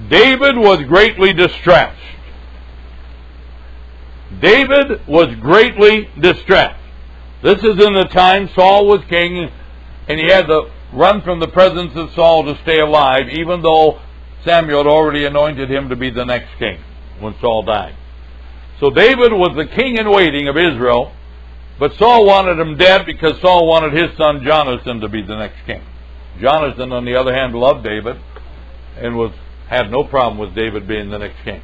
David was greatly distressed. David was greatly distressed. This is in the time Saul was king, and he had to run from the presence of Saul to stay alive, even though Samuel had already anointed him to be the next king when Saul died. So David was the king in waiting of Israel, but Saul wanted him dead because Saul wanted his son Jonathan to be the next king. Jonathan, on the other hand, loved David and had no problem with David being the next king.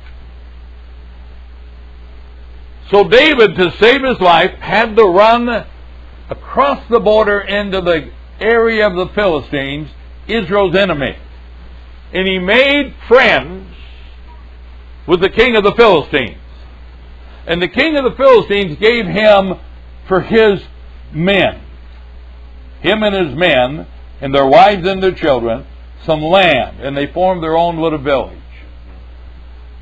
So David, to save his life, had to run across the border into the area of the Philistines, Israel's enemy. And he made friends with the king of the Philistines. And the king of the Philistines gave him for his men, him and his men, and their wives and their children, some land. And they formed their own little village.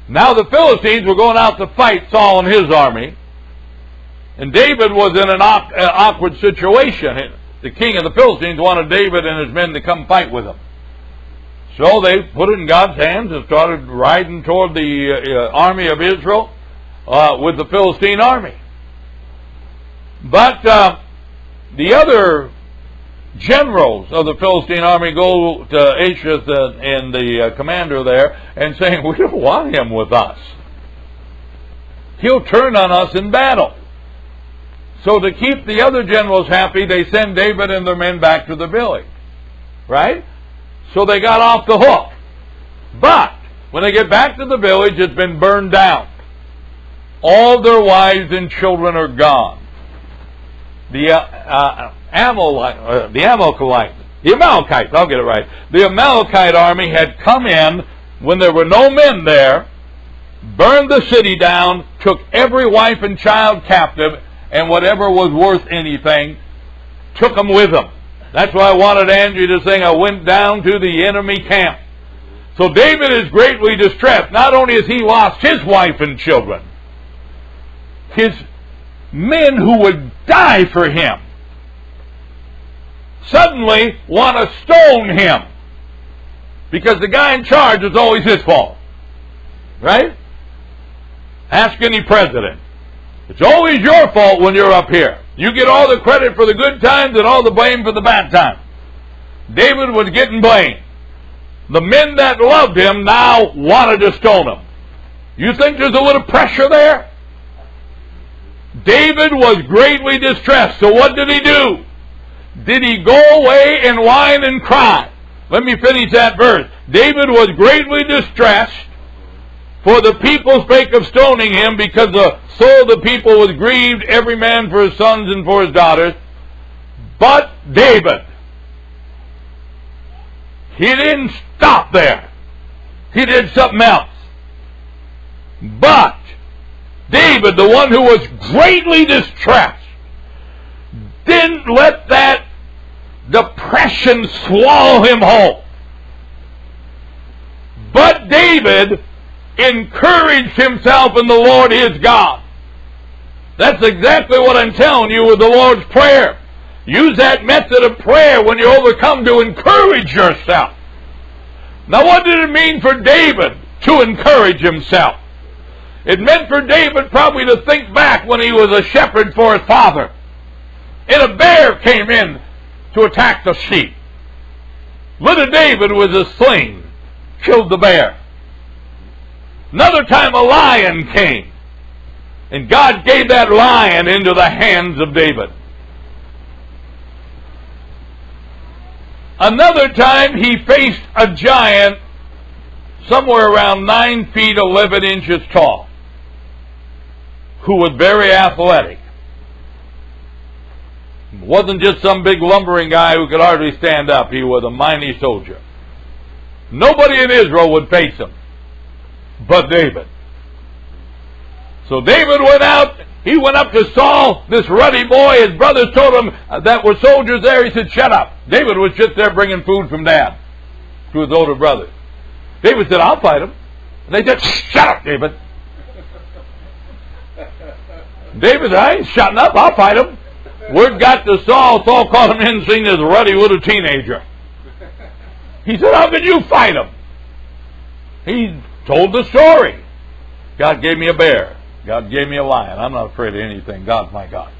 Now the Philistines were going out to fight Saul and his army. And David was in an awkward situation. The king of the Philistines wanted David and his men to come fight with him. So they put it in God's hands and started riding toward the army of Israel with the Philistine army. But the other generals of the Philistine army go to Achish and the commander there and saying, we don't want him with us. He'll turn on us in battle. So to keep the other generals happy, they send David and their men back to the village. Right? So they got off the hook. But when they get back to the village, it's been burned down. All their wives and children are gone. The Amalekites, I'll get it right. The Amalekite army had come in when there were no men there, burned the city down, took every wife and child captive, and whatever was worth anything, took them with them. That's why I wanted Angie to sing, I went down to the enemy camp. So David is greatly distressed. Not only has he lost his wife and children, his men who would die for him suddenly want to stone him because the guy in charge is always his fault. Right? Ask any president. It's always your fault when you're up here. You get all the credit for the good times and all the blame for the bad times. David was getting blamed. The men that loved him now wanted to stone him. You think there's a little pressure there? David was greatly distressed. So what did he do? Did he go away and whine and cry? Let me finish that verse. David was greatly distressed, for the people spake of stoning him, because the soul of the people was grieved, every man for his sons and for his daughters. But David, he didn't stop there. He did something else. But David, the one who was greatly distressed, didn't let that depression swallow him whole. But David encouraged himself in the Lord his God. That's exactly what I'm telling you with the Lord's Prayer. Use that method of prayer when you're overcome to encourage yourself. Now what did it mean for David to encourage himself? It meant for David probably to think back when he was a shepherd for his father, and a bear came in to attack the sheep. Little David with a sling killed the bear. Another time a lion came, and God gave that lion into the hands of David. Another time he faced a giant somewhere around 9 feet 11 inches tall, who was very athletic. Wasn't just some big lumbering guy who could hardly stand up. He was a mighty soldier. Nobody in Israel would face him but David. So David went out. He went up to Saul, this ruddy boy. His brothers told him that were soldiers there. He said, shut up. David was just there bringing food from Dad to his older brothers. David said, I'll fight him. And they said, shut up, David. David said, I ain't shutting up. I'll fight him. Word got to Saul. Saul called him in, seen this ruddy little teenager. He said, how could you fight him? He told the story. God gave me a bear. God gave me a lion. I'm not afraid of anything. God's my God.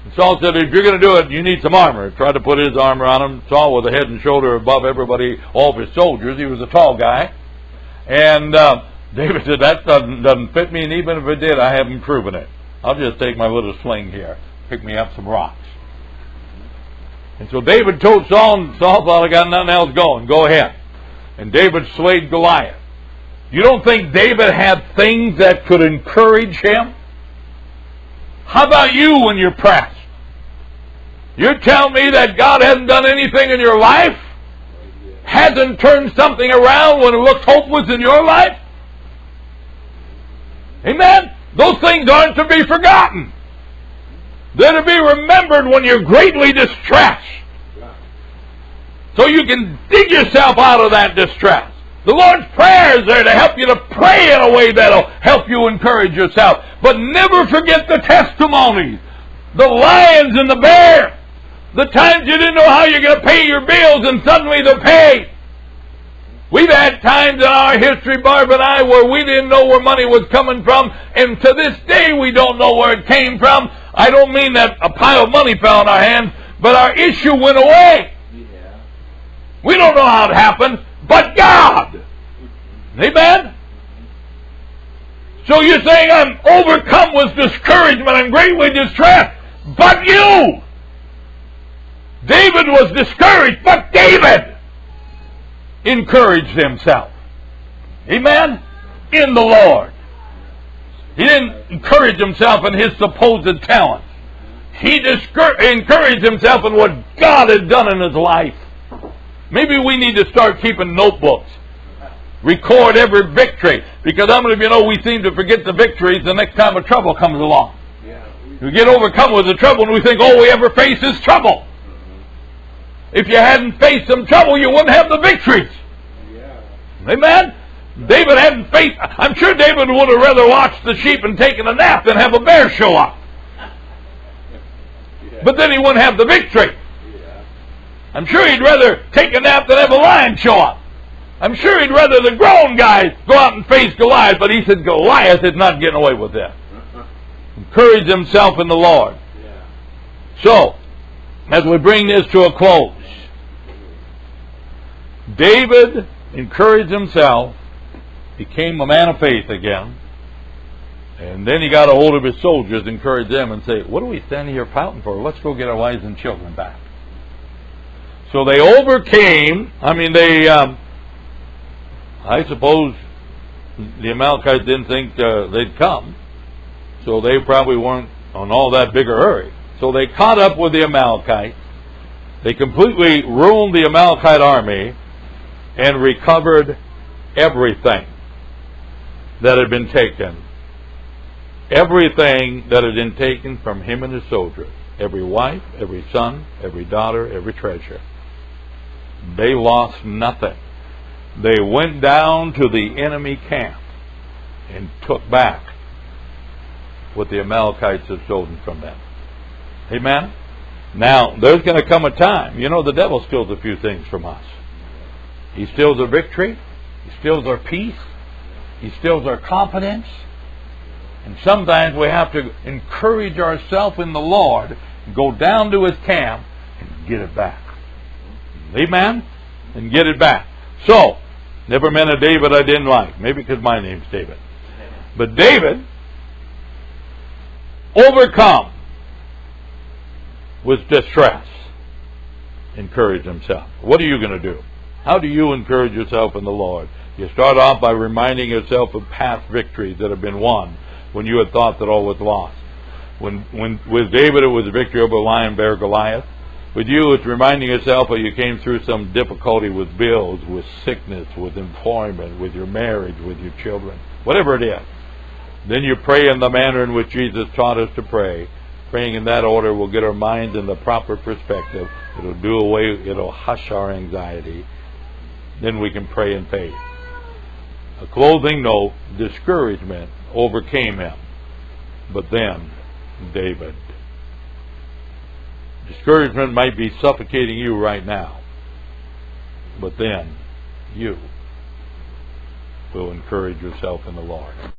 And Saul said, if you're going to do it, you need some armor. Tried to put his armor on him. Saul was a head and shoulder above everybody, all of his soldiers. He was a tall guy. And David said, that doesn't fit me, and even if it did, I haven't proven it. I'll just take my little sling here, pick me up some rocks. And so David told Saul, and Saul thought, I got nothing else going. Go ahead. And David slayed Goliath. You don't think David had things that could encourage him? How about you when you're pressed? You're telling me that God hasn't done anything in your life? Hasn't turned something around when it looks hopeless in your life? Amen? Those things aren't to be forgotten. They're to be remembered when you're greatly distressed. So you can dig yourself out of that distress. The Lord's Prayer is there to help you to pray in a way that'll help you encourage yourself. But never forget the testimonies. The lions and the bear. The times you didn't know how you're going to pay your bills and suddenly they're paid. We've had times in our history, Barb and I, where we didn't know where money was coming from, and to this day we don't know where it came from. I don't mean that a pile of money fell in our hands, but our issue went away. Yeah. We don't know how it happened, but God. Amen? So you're saying I'm overcome with discouragement, I'm greatly distressed, but you. David was discouraged, but David encouraged himself. Amen? In the Lord. He didn't encourage himself in his supposed talent. He encouraged himself in what God had done in his life. Maybe we need to start keeping notebooks. Record every victory. Because how many of you know we seem to forget the victories the next time a trouble comes along? We get overcome with the trouble and we think all we ever face is trouble. If you hadn't faced some trouble, you wouldn't have the victories. Amen? David hadn't faced... I'm sure David would have rather watched the sheep and taken a nap than have a bear show up. But then he wouldn't have the victory. I'm sure he'd rather take a nap than have a lion show up. I'm sure he'd rather the grown guys go out and face Goliath, but he said Goliath is not getting away with this. Encourage himself in the Lord. So, as we bring this to a close, David encouraged himself, became a man of faith again, and then he got a hold of his soldiers, encouraged them, and say, what are we standing here pouting for? Let's go get our wives and children back. So they overcame. I suppose the Amalekites didn't think they'd come, so they probably weren't on all that big a hurry. So they caught up with the Amalekites. They completely ruined the Amalekite army and recovered everything that had been taken. Everything that had been taken from him and his soldiers. Every wife, every son, every daughter, every treasure. They lost nothing. They went down to the enemy camp and took back what the Amalekites had stolen from them. Amen? Now, there's going to come a time, the devil steals a few things from us. He steals our victory. He steals our peace. He steals our confidence. And sometimes we have to encourage ourselves in the Lord, and go down to his camp and get it back. Amen? And get it back. So, never met a David I didn't like. Maybe because my name's David. But David, overcome with distress, encouraged himself. What are you going to do? How do you encourage yourself in the Lord? You start off by reminding yourself of past victories that have been won when you had thought that all was lost. When with David it was a victory over lion, bear, Goliath. With you it's reminding yourself that you came through some difficulty with bills, with sickness, with employment, with your marriage, with your children, whatever it is. Then you pray in the manner in which Jesus taught us to pray. Praying in that order will get our minds in the proper perspective. It'll hush our anxiety. Then we can pray in faith. A closing note, discouragement overcame him. But then, David. Discouragement might be suffocating you right now. But then, you. will encourage yourself in the Lord.